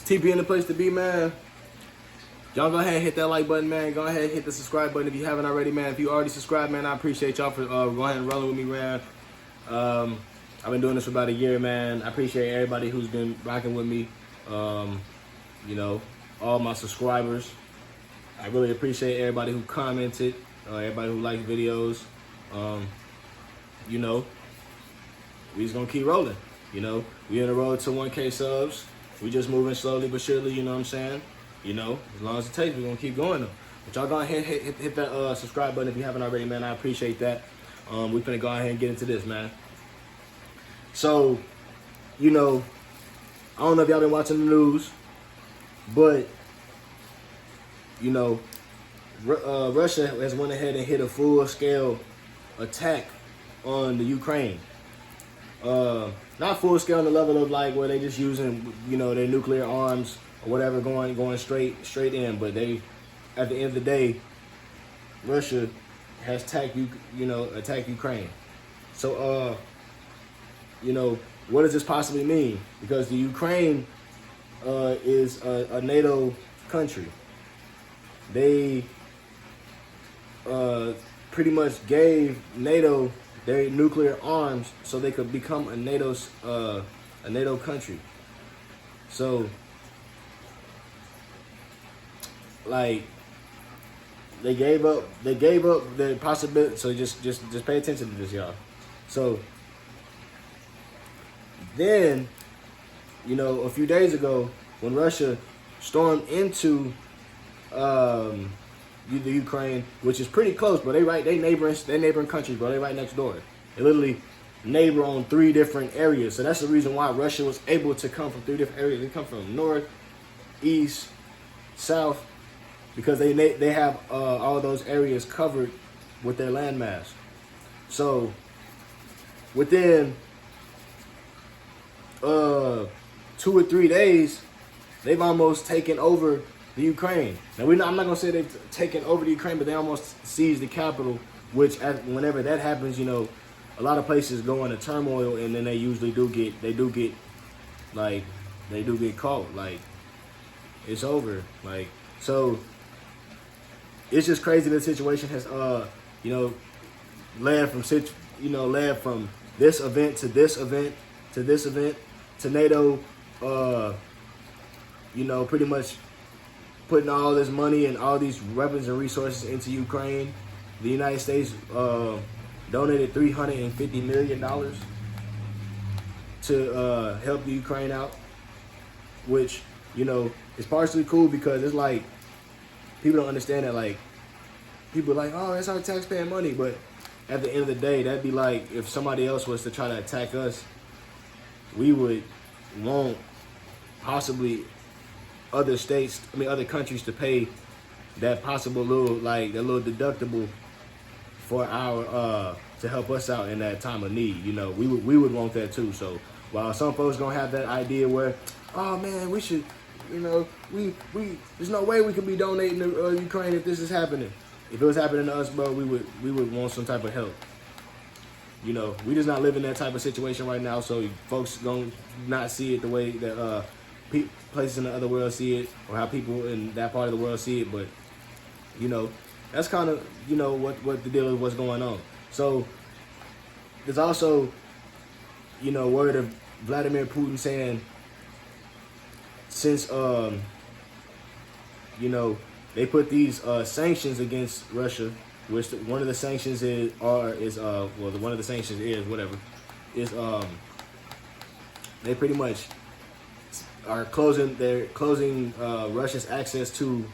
TP in the place to be, man. Y'all go ahead and hit that like button, man. Go ahead and hit the subscribe button if you haven't already, man. If you already subscribed, man, I appreciate y'all for going ahead and rolling with me, man. I've been doing this for about a year, man. I appreciate everybody who's been rocking with me. You know, all my subscribers. I really appreciate everybody who commented, everybody who liked videos. You know, we just gonna keep rolling. You know, we on the road to 1K subs. We just moving slowly but surely, you know what I'm saying? You know, as long as it takes, we're gonna keep going though. But y'all go ahead and hit that subscribe button if you haven't already, man. I appreciate that. We finna go ahead and get into this, man. So, you know, I don't know if y'all been watching the news, but, you know, Russia has went ahead and hit a full-scale attack on the Ukraine. Not full-scale on the level of like where they just using, you know, their nuclear arms or whatever going straight in, but they, at the end of the day, Russia has attacked Ukraine. So, you know, what does this possibly mean? Because the Ukraine is a NATO country. They pretty much gave NATO their nuclear arms so they could become a NATO country. So, like, they gave up the possibility. So just pay attention to this, y'all. So then, you know, a few days ago, when Russia stormed into the Ukraine, which is pretty close, but they neighboring countries, bro. They right next door. They literally neighbor on 3 different areas. So that's the reason why Russia was able to come from 3 different areas. They come from north, east, south, because they have all those areas covered with their landmass. So within 2 or 3 days, they've almost taken over the Ukraine. Now, I'm not gonna say they've taken over the Ukraine, but they almost seized the capital. Which, whenever that happens, you know, a lot of places go into turmoil, and then they usually do get caught. Like, it's over. Like, so it's just crazy. The situation has you know, led from this event to this event to this event to NATO, you know, pretty much putting all this money and all these weapons and resources into Ukraine. The United States donated $350 million to help the Ukraine out, which, you know, is partially cool because it's like, people don't understand that, like, people are like, oh, that's our taxpayer money, but at the end of the day, that'd be like if somebody else was to try to attack us, we would want possibly other countries to pay that possible little deductible for our to help us out in that time of need. You know, we would want that too. So while some folks gonna have that idea where, oh man, we should, you know, we there's no way we could be donating to Ukraine if this is happening. If it was happening to us, bro, we would want some type of help. You know, we just not living that type of situation right now, so folks gonna not see it the way that places in the other world see it, or how people in that part of the world see it. But, you know, that's kind of, you know, what the deal is, what's going on. So there's also, you know, word of Vladimir Putin saying, since you know, they put these sanctions against Russia, which one of the sanctions is they pretty much are closing Russia's access to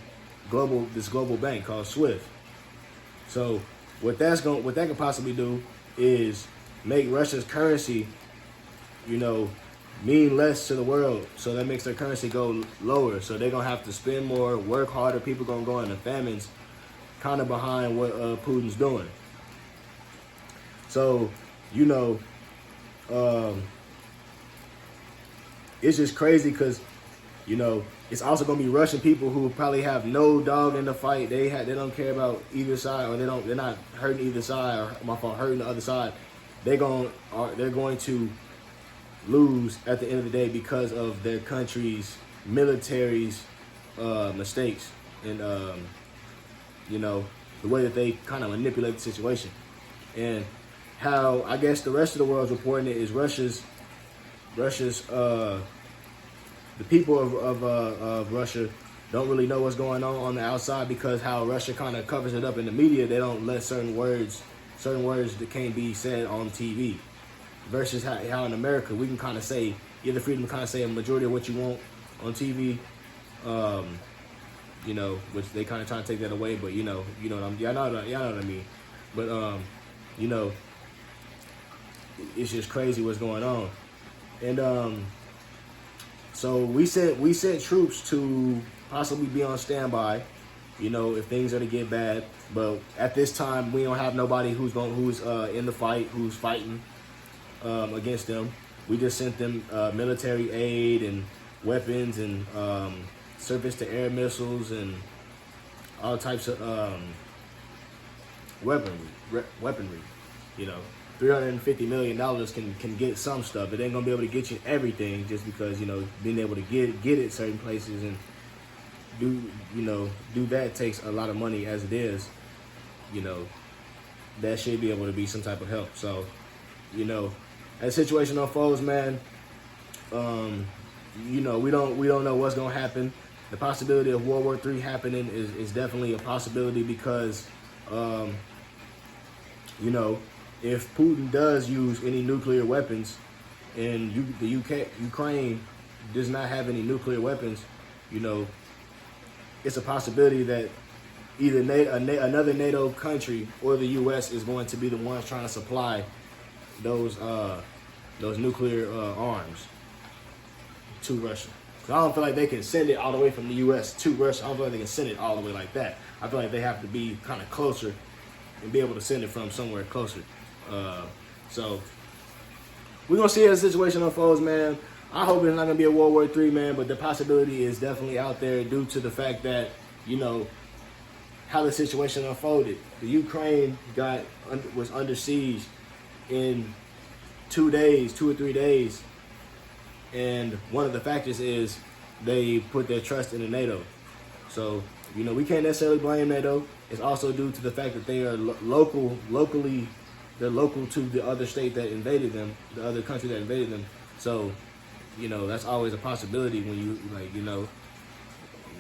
this global bank called SWIFT. So what that can possibly do is make Russia's currency, you know, mean less to the world. So that makes their currency go lower. So they're gonna have to spend more, work harder. People gonna go into famines, kind of behind what Putin's doing. So, you know, it's just crazy because, you know, it's also gonna be Russian people who probably have no dog in the fight. They don't care about either side, or they're not hurting either side, or hurting the other side. They're going to lose at the end of the day because of their country's military's mistakes and you know, the way that they kind of manipulate the situation, and how I guess the rest of the world's reporting it is Russia's the people of Russia don't really know what's going on the outside, because how Russia kind of covers it up in the media. They don't let certain words that can't be said on TV, versus how in America we can kind of say, you have the freedom to kind of say a majority of what you want on TV. You know, which they kind of try to take that away, but you know what y'all know what I mean. But you know, it's just crazy what's going on, and so we sent troops to possibly be on standby, you know, if things are to get bad. But at this time, we don't have nobody who's in the fight, who's fighting against them. We just sent them military aid and weapons and surface-to-air missiles and all types of weaponry. You know, $350 million can get some stuff. It ain't gonna be able to get you everything, just because, you know, being able to get it certain places and do that takes a lot of money as it is. You know, that should be able to be some type of help. So, you know, as the situation unfolds, man, you know, we don't know what's gonna happen. The possibility of World War III happening is definitely a possibility, because you know, if Putin does use any nuclear weapons, and Ukraine does not have any nuclear weapons, you know, it's a possibility that either another NATO country or the U.S. is going to be the ones trying to supply those nuclear arms to Russia. So I don't feel like they can send it all the way from the U.S. to Russia. I don't feel like they can send it all the way like that. I feel like they have to be kind of closer and be able to send it from somewhere closer. So we're going to see as the situation unfolds, man. I hope it's not going to be a World War III, man, but the possibility is definitely out there due to the fact that, you know, how the situation unfolded. The Ukraine was under siege in 2 or 3 days. And one of the factors is they put their trust in the NATO. So, you know, we can't necessarily blame NATO. It's also due to the fact that they are locally, they're local to the other state that invaded them, the other country that invaded them. So, you know, that's always a possibility when you, like, you know,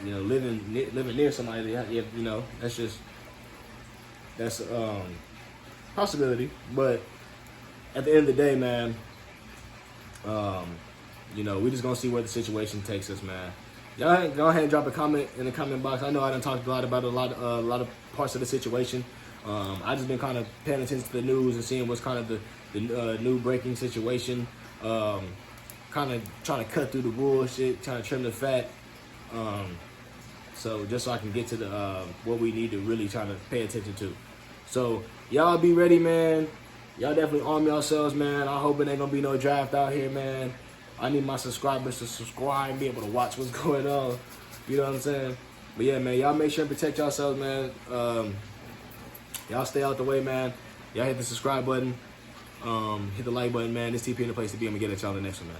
living near somebody. You know, that's a possibility. But at the end of the day, man, you know, we're just gonna see where the situation takes us, man. Y'all go ahead and drop a comment in the comment box. I know I done talked a lot about a lot of parts of the situation. I just been kind of paying attention to the news and seeing what's kind of the new breaking situation. Kind of trying to cut through the bullshit, trying to trim the fat. So just so I can get to the what we need to really try to pay attention to. So y'all be ready, man. Y'all definitely arm yourselves, man. I hope it ain't gonna be no draft out here, man. I need my subscribers to subscribe and be able to watch what's going on. You know what I'm saying? But yeah, man, y'all make sure and protect yourselves, man. Y'all stay out the way, man. Y'all hit the subscribe button. Hit the like button, man. This TP in the place to be. I'm gonna get at y'all in the next one, man.